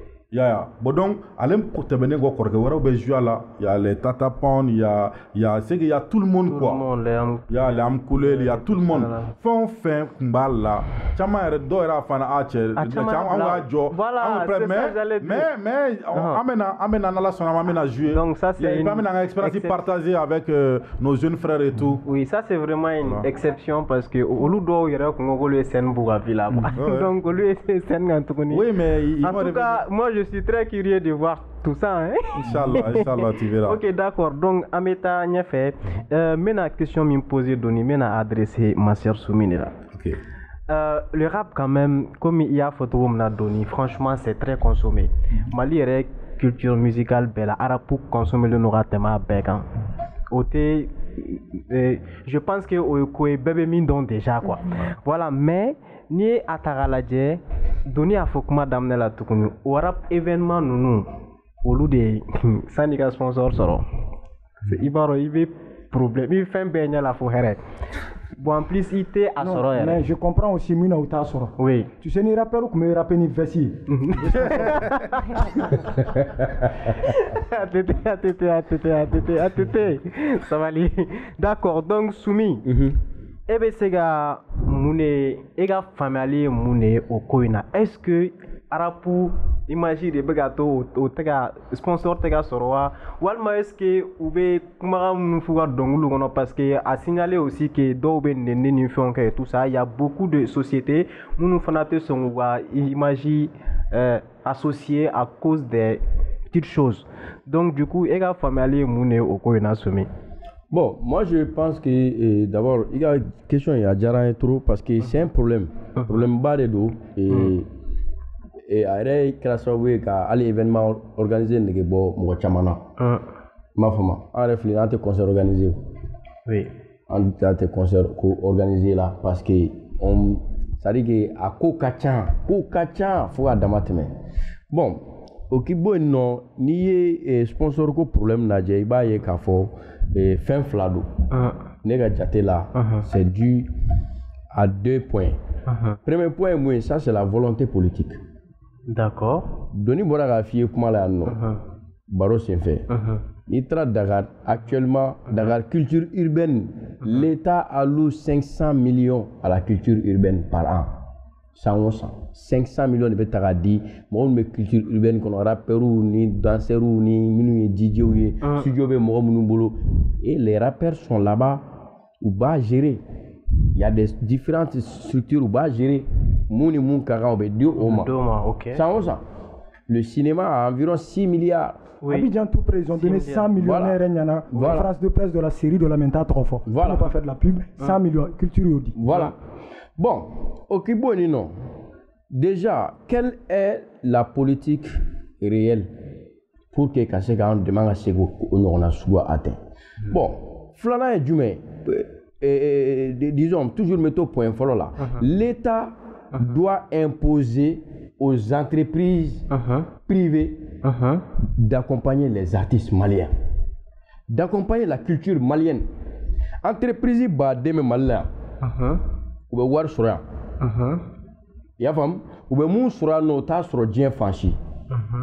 Bon donc, allez me terminer quoi correct. Voilà, ben jouer là, il y a les tatapon, il y a c'est qu'il y a tout le monde quoi. Il y a les amkoulé, il y a tout le monde. Fin mbal là. Chama est d'oira fana ache. Chama jo. Voilà. Mais amena la son amena jouer. Donc ça c'est une expérience partagée avec nos jeunes frères et tout. Oui, ça c'est vraiment une exception parce que au lieu d'où il y a qu'on le scène bourra villa. Donc au lieu de scène en tout cas. Oui, mais en tout cas, moi je suis très curieux de voir tout ça. Hein? Inch'Allah, tu verras. Ok, d'accord. Donc, Ameta Niafé, maintenant, question me poser, maintenant adresser ma sœur Souminira. Ok. Le rap, quand même, comme il y a photo m'a donné, franchement, c'est très consommé. Mali est culture musicale, belle, arabe pour consommer le noratema bégan. Je pense que au bébé mindon déjà quoi. Voilà, mais ni ataraladje donner à Fokuma d'amener la tukunu. Au rap événement nous au lieu de syndicat sponsor soro. Il va arriver problème. Il fait un bain la forêt. Bon, en plus, il était à soro. Mais je comprends aussi Mina ou ta soro. Oui. Tu sais ni rappeur ou me rapper ni vessi. Ça va aller. D'accord. Donc Soumi. Ebe sega mune ega family mune okoina. Est-ce que arapu imagine begato o tega sponsor tega soroa walma est-ce que ube kumara mfuga dongulu kono parce que a signalé aussi que do be nene ni fonke et tout ça il y a beaucoup de sociétés munu fanate sont wa imagine associées à cause des petites choses. Donc du coup ega family mune okoina somi. Bon, moi je pense que d'abord, il y a une question, il y a déjà trop parce que c'est un problème. Problème bas de dos. Et après, il y a un événement organisé, il y a un chamana. Ma femme, en réfléchissant, on a des concerts organisés. Oui. On a des concerts organisés là parce que ça dit que à Kokachan, il faut admettre. Bon, au Kibo, non, ni sponsor ko problème n'a jamais pas eu qu'à faire. Fin flado, c'est dû à 2 points. Premier point, moi, ça c'est la volonté politique. D'accord. Doni Boraga Fie Kumala non. Baro c'est fait. Nitra Dakar, actuellement, Dakar culture urbaine, l'État alloue 500 millions à la culture urbaine par an. 500 millions de bêta dit, moi on culture urbaine qu'on aura Pérou ni danseur ni minu DJ ou studio be moi boulot et les rappeurs sont là-bas ou bas gérer. Il y a des différentes structures où bas gérer. Mouni moun kara on be dio oma. OK. Le cinéma a environ 6 milliards. Oui. Abidjan tout près, ils ont donné 100 millionnaires voilà. La France de presse de la série de la Menta trop fort. Voilà. On ne pas faire de la pub. 100 millions culture Yodi. Voilà. Bon, ok, bon, non. Déjà, quelle est la politique réelle pour que Kaseka demande à Sego on a soit atteint? Bon, Flana et Djumé, disons, toujours mettre au point follow là. L'État doit imposer aux entreprises privées d'accompagner les artistes maliens, d'accompagner la culture malienne. Entreprise bademe malien. Ou bien war sura. Ya fam, ou bien moun sura no ta sura dien fanchi.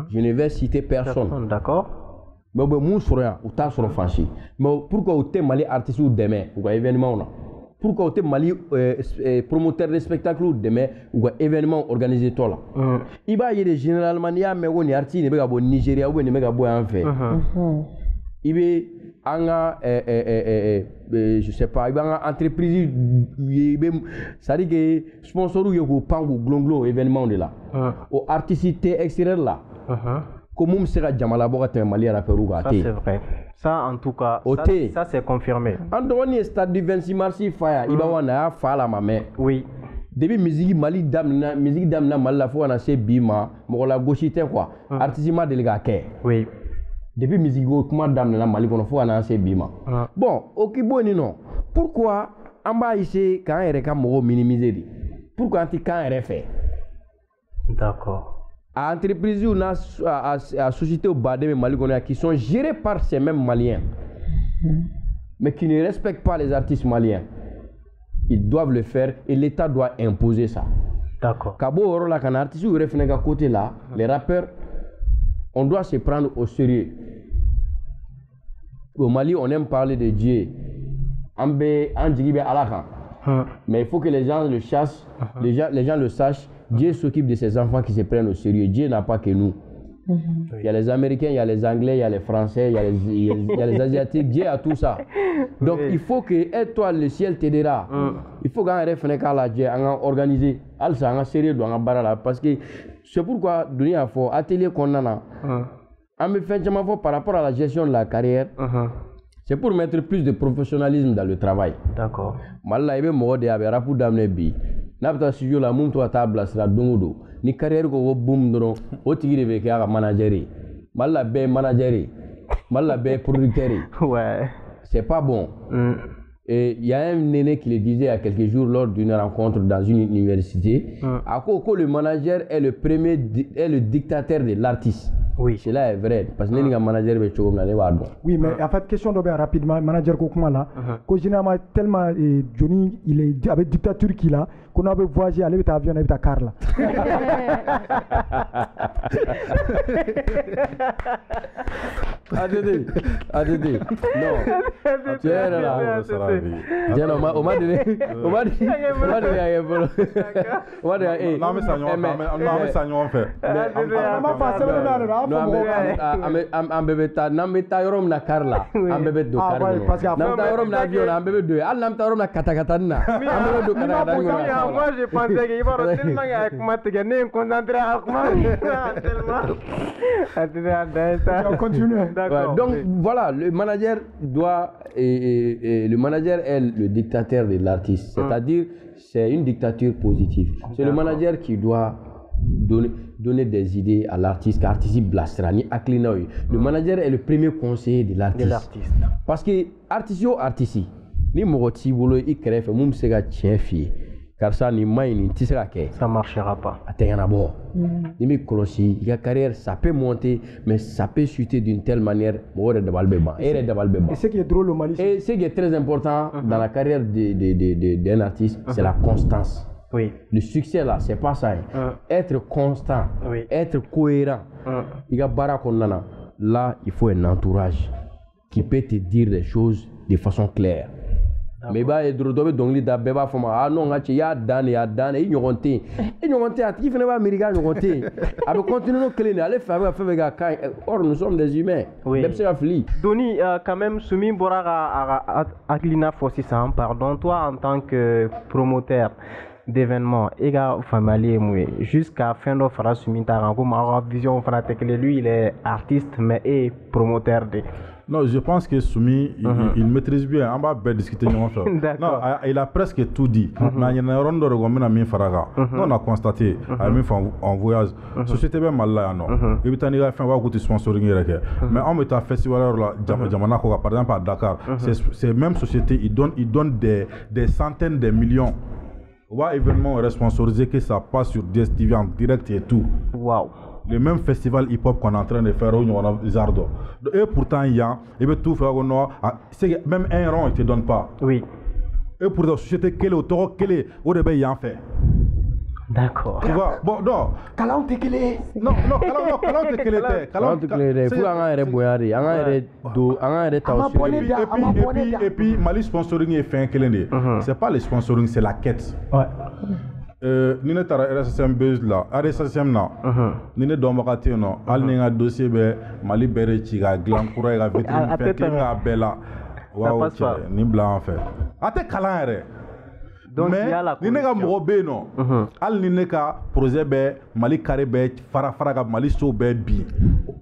Je ne vais citer personne. D'accord. Mais ou bien moun sura ou ta sura fanchi. Mais pourquoi ou te mali artiste ou demain ou événement là? Pourquoi ou te mali promoteur de spectacle ou demain ou événement organisé toi là? Il va y a généralement il y a mais on est artiste ne peut pas au Nigeria ou ne peut pas en fait. Il veut anga je sais pas il va entreprise ça dit que sponsor ou yoko pango glonglo événement de là au artiste extérieur là comme on sera jamala boka mali rappeur ou ça c'est vrai ça en tout cas ça c'est confirmé en dernier stade du 26 mars fire il va wana fa la mamé oui depuis musique mali damna mal la fois on a c'est bima mo la gauchité quoi artiste ma délégué oui. Depuis musique comment dame na Mali qu'on faut annoncer bima. Bon, okibo ni non. Pourquoi en bas ici quand il ka mo minimiser? Pourquoi anti quand il fait? D'accord. À entreprise ou à société au bas de Mali qui sont gérés par ces mêmes Maliens. Mais qui ne respectent pas les artistes maliens. Ils doivent le faire et l'État doit imposer ça. D'accord. Kabo oro la kan artiste ou refnega côté là, les rappeurs on doit se prendre au sérieux. Au Mali, on aime parler de Dieu. Mais il faut que les gens le sachent, les gens le sachent. Dieu s'occupe de ses enfants qui se prennent au sérieux. Dieu n'a pas que nous. Il y a les Américains, il y a les Anglais, il y a les Français, il y a les Asiatiques. Dieu a tout ça. Donc il faut que toi, le ciel t'aidera. Il faut qu'on organiser. Parce que c'est pourquoi atelier qu'on a par rapport à la gestion de la carrière. C'est pour mettre plus de professionnalisme dans le travail. D'accord. Malala ibe mo de abe rapu damne bi. Nabta studio la mum to tabla sra dongodo. Ni carrière ko boom dron o tigi de be ka manageri. Malala be manageri. Malala be producteur. Ouais. C'est pas bon. Et il y a un néné qui le disait il y a quelques jours lors d'une rencontre dans une université. À quoi le manager est le dictateur de l'artiste. Oui, cela est vrai parce que les manager be chogom na ne ba don. Oui, mais en fait question d'obé rapidement manager ko kuma là ko généralement tellement Johnny il est avec dictature qu'il a qu'on a voyager aller avec avion avec ta car là. Attendez. Non. Tu es là. Tiens, on m'a dit non mais ça on fait. Ambebeta nameta yorom na karla ambebe do karla nameta yorom na avion ambebe do al nameta yorom na katakatana ambebe do katakatana moi je pensais qu'il va tellement avec moi te gagner concentré avec moi tellement continue. Donc voilà, le manager doit le manager est le dictateur de l'artiste, c'est-à-dire c'est une dictature positive. C'est le manager qui doit donner des idées à l'artiste, car l'artiste blastrani aklinaoui. Le manager est le premier conseiller de l'artiste. Parce que artiste ni mogoti bolo i krefe mum sega tchefi car ça ni mai ni tisera ke ça marchera pas. Atengana bo. Ni mi kolosi ya carrière ça peut monter mais ça peut chuter d'une telle manière mo de balbeba. Et ce qui est drôle au Mali, et ce qui est très important dans la carrière d'un artiste, c'est la constance. Oui. Le succès là, c'est pas ça. Être constant, être cohérent. Là, il faut un entourage qui peut te dire les choses de façon claire. Mais bah, il doit donc lire d'abord ah non, il y a dan, il y a qui fait Américain, avec continuer nos clés, aller faire or nous sommes des humains. Doni, quand même, Soumi Boraga Aglina Fossissan, pardon, toi en tant que promoteur d'événements ega familier jusqu'à fin de fera Sumita ma vision fanatique lui il est artiste mais est promoteur de. Non, je pense que Soumi il maîtrise bien. On va bien discuter non, il a presque tout dit. Mais il y a un rond de regomena mi faraga. On a constaté en voyage société bien mal là non. Et puis il a fait un coup sponsoring mais on met un festival là Jamana ko par exemple à Dakar. C'est même société il donne des centaines de millions. Ouais, événement sponsorisé que ça passe sur DSTV en direct et tout. Waouh. Le même festival hip-hop qu'on est en train de faire au Zardo. Et pourtant, il y a, tout faire au Nord. Même un rond, il ne te donne pas. Oui. Et pour la société, quel est au taureau, quel est au début, il y a en fait. D'accord. Tu vois, bon, non. Kalan te kele. Non, Kalan te kele. Kalan te kele. Faut un ere boyari, un ere do, un ere taussi. Et puis, Mali sponsoring est fait un kelende. C'est pas le sponsoring, c'est la quête. Ouais. Ni ne tara RSSM base là, RSSM na. Ni ne domakati no, al ni nga dossier be Mali bere ci ga glam kura ga vitrine fait nga bela. Waaw, ni blanc en fait. Ate kalan ere. Donc mais ni ne ka mogo be no. Al ni ne ka projet be Mali carré be fara ga Mali so be bi.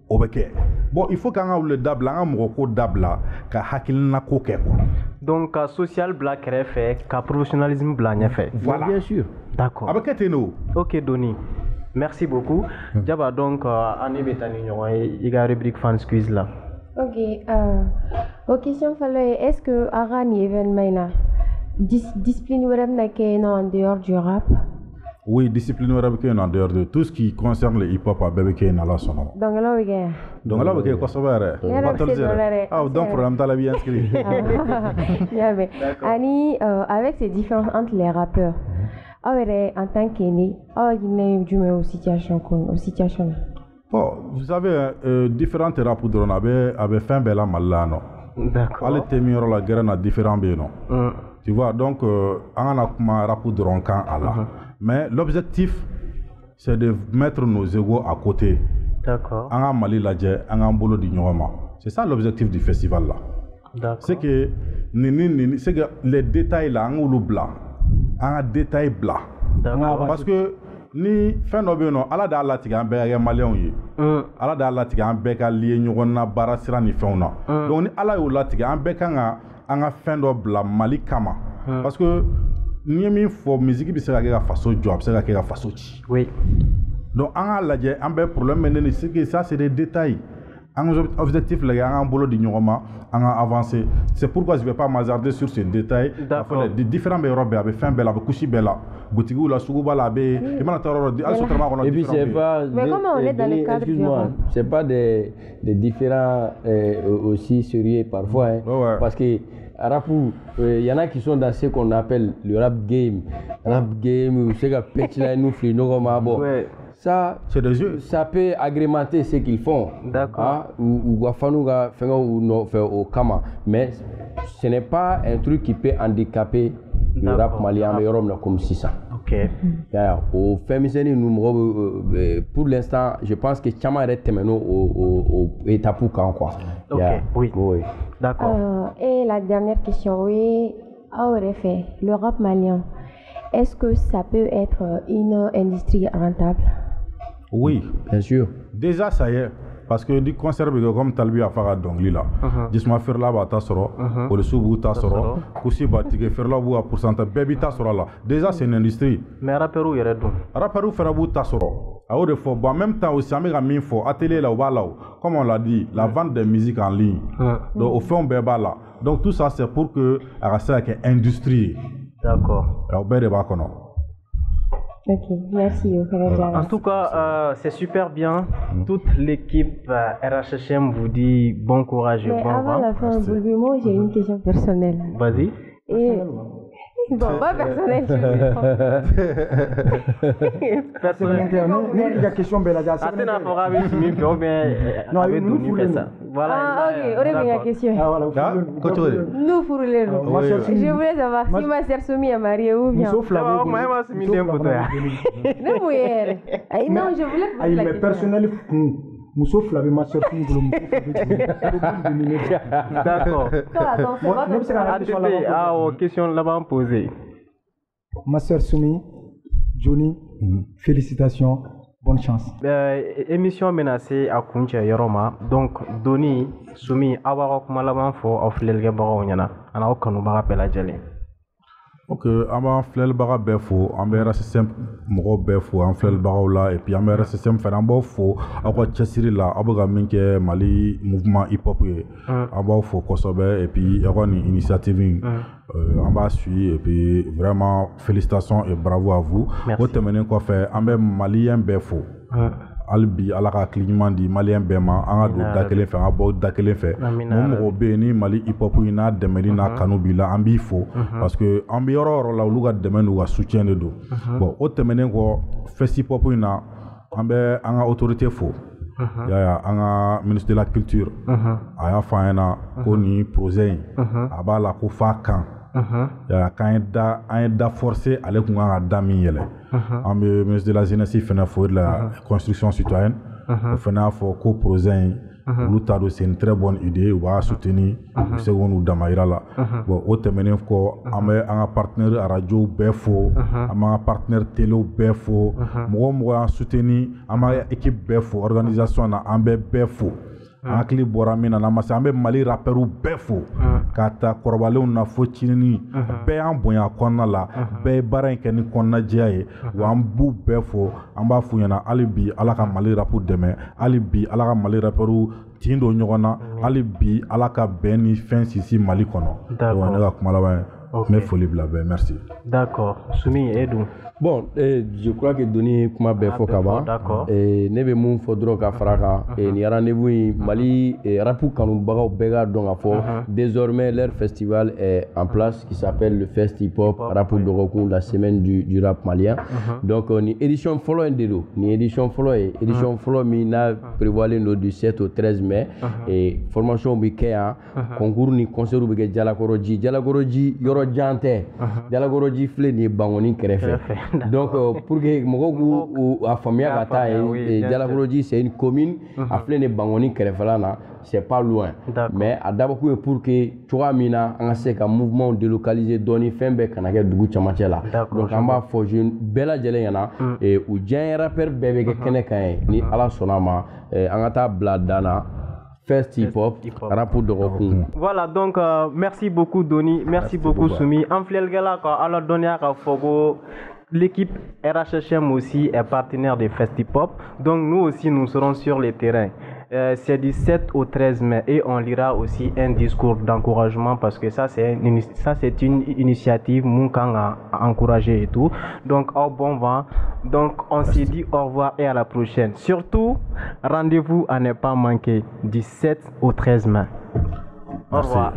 Obeke. Bon, il faut qu'on ait le dabla, on a dabla, ka hakilina ko ke quoi. Donc social black fait, ka professionnalisme blanc fait. Voilà. Bien sûr. D'accord. Avec nous. OK Doni. Merci beaucoup. Jaba donc ani betani ñoy iga rubrique fan quiz là. OK. Aux questions fallait est-ce que Arani événement discipline whatever na ke en dehors du rap? Oui, discipline en dehors de tout ce qui concerne le hip-hop à bébé qui est dans la sonore. Donc là, oui. Donc là, oui, quoi ça va être? Ah, donc programme t'as la vie inscrit. Annie, avec ces différences entre les rappeurs, en tant qu'aîné, il y a du situation. Bon, vous savez, différentes rapports de avait fait un bel amalano. D'accord. Allez, t'es la guerre na différents bénons. Tu vois, donc, on a un rapport de roncan à là. Mais l'objectif, c'est de mettre nos égos à côté. D'accord. On a Mali Ladje, on a un boulot d'ignorement. C'est ça l'objectif du festival là. D'accord. C'est que, c'est que les détails là, on a le blanc. On a détail blanc. D'accord. Parce que, ni fin d'obéno, ala da ala tiga ambega malien yi. Ala da ala tiga ambega lié nyona barasira ni fauna. Donc ni ala yo la tiga ambega nga fin d'obla Mali kama. Parce que ni mi fo musique bi sera ka façon job, sera ka façon chi. Oui. Donc on a la ambe problème mais c'est que ça c'est des détails. Un objectif là, un boulot d'ignorement, on a avancé. C'est pourquoi je ne vais pas m'hazarder sur ces détails. Les différents Européens avaient fait un bel, avaient couché bel, Boutigu, la Souba, la baie, et puis c'est pas. Mais comment on est dans le cadre du c'est pas des différents aussi sérieux parfois. Hein, parce que Rapou, il y en a qui sont dans ce qu'on appelle le rap game. Rap game, c'est que petit là, nous flinons comme un bon. Ça, ça peut agrémenter ce qu'ils font. D'accord. Ou au Kama. Mais ce n'est pas un truc qui peut handicaper le rap malien comme si ça. Ok. Au féminin, pour l'instant, je pense que Chama est au étape quoi. Ok, oui. D'accord. Et la dernière question, oui, aurait fait le rap malien. Est-ce que ça peut être une industrie rentable? Oui, bien sûr. Déjà, ça y est. Parce que du concert, comme Talbi a fait à Dongli là, dis-moi faire là-bas, t'as soro, pour le sous-bout, t'as soro, Koussi Batique, faire là-bas à pourcentage, baby, t'as soro là. Déjà, c'est une industrie. Mais Rapperou, il y a tout. Rapperou, faire là-bas, t'as soro. À haut de fois, en même temps aussi, Amérique a faut atelier là, comme on l'a dit, la vente de musique en ligne. Donc, au fond, béba là. Donc, tout ça, c'est pour que, à ça, qu'il y ait industrie. D'accord. Alors, béba, qu'on a. Ok, merci. En tout cas, c'est super bien. Toute l'équipe RHHM vous dit bon courage et bon vent. Avant la fin, moi j'ai une question personnelle. Vas-y. Bon, pas personnel. Personnel. Il y a question belle à ça. Non, nous fait ça. Voilà. Ah, ok. On revient à la question. Ah, voilà. Nous, pour les je voulais savoir si ma sœur Soumi est mariée ou bien. Sauf la Non, je voulais poser la question. Personnel. Mousso Flavé, ma soeur, d'accord. Aux questions là-bas posées. Ma soeur Soumi, Johnny, félicitations, bonne chance. Émission menacée à Kunche Yoroma. Donc, Doni, Soumi, Awarok Malaban for of Lelgabara Onyana, and how can we rappel la Jelly? Ok, on va faire le barat befo, on va rester moro befo, on fait le barat là et puis on va rester faire un bon faux, on va chasser là, on va minke Mali mouvement hip hop, on va faire Kosobe et puis on va une initiative, on va suivre et puis vraiment félicitations et bravo à vous. Merci. Vous terminez quoi faire, on va Malien befo. Albi alaka clignement di malien bema anga do dakelen fe abo dakelen fe mo beni Mali hip hop ina demeli na kanubi la ambi fo parce que ambi oro la luga demenu wa soutien de do bon o temenen ko festival hip hop ina ambe anga autorité fo ya anga ministre de la culture aya fa ina ko ni projet abala ko fa kan quand il a forcé à aller à Dami, le ministre de la jeunesse fait la construction citoyenne, fait un co-projet. C'est une très bonne idée. On va soutenir le second ou Damaïra là. Bon, au terme ko un partenaire à radio Befo, un partenaire télé Befo, moi soutenir une équipe Befo, organisation na ambe Befo. Akli boramina na masambe Mali rapperu befo kata korbaleu na focini be an bonya konna la be baran keni konna jiaye wa ambu befo amba funyana alibi alaka Mali rapu deme alibi alaka Mali rapperu tindo nyogona alibi alaka beni fensi si Mali kono wa na kuma la Okay. Mais folie blabé, merci. D'accord. Soumi, Edou. Bon, je crois que Doni kuma bɛ fɔ ka ban. Ne bɛ mun fɔ dɔrɔn ka fara kan. Ni rendez-vous in Mali rap kanubagaw bɛɛ ka dɔn ka fɔ. Désormais, leur festival est en place qui s'appelle le Fest Hip Hop Rap Dɔgɔkun, la semaine du rap malien. Donc ni édition fɔlɔ in de don. Ni édition fɔlɔ ye. Édition fɔlɔ min n'a prévoilen don du 7 au 13 mai. Et formation bɛ kɛ yan. Concours ni concert bɛ kɛ Jalakɔrɔji. Jalakɔrɔji yɔrɔ jan tɛ. Jalakɔrɔji filɛ nin ye Bangoni kɛrɛfɛ. Donc pour que mɔgɔw a faamuya ka taa yen Jalakɔrɔji c'est une commune a filɛ nin Bangoni kɛrɛfɛla na c'est pas loin mais a dabɔkun ye pour que cogoya min na an ka se ka mouvement délocaliser dɔɔni fɛn bɛɛ kana kɛ dugu camancɛ la donc an b'a fɔ jeune bɛɛ lajɛlen ɲɛna u diɲɛ rappeur bɛɛ bɛ kɛ kɛnɛ kan ye ni Ala sɔnna a ma an ka taa bila dan na Fest Hip Hop Rap Dɔgɔkun. Voilà donc merci beaucoup Doni, merci beaucoup Soumi. En filɛlikɛla ka Ala dɔnniya ka fɔ ko l'équipe RHHM aussi est partenaire de Fest Hip Hop. Donc nous aussi nous serons sur le terrain. C'est du 7 au 13 mai et on lira aussi un discours d'encouragement parce que ça c'est une initiative Moukang a encouragé et tout. Donc au bon vent. Donc on s'est dit au revoir et à la prochaine. Surtout, rendez-vous à ne pas manquer du 7 au 13 mai. Au revoir.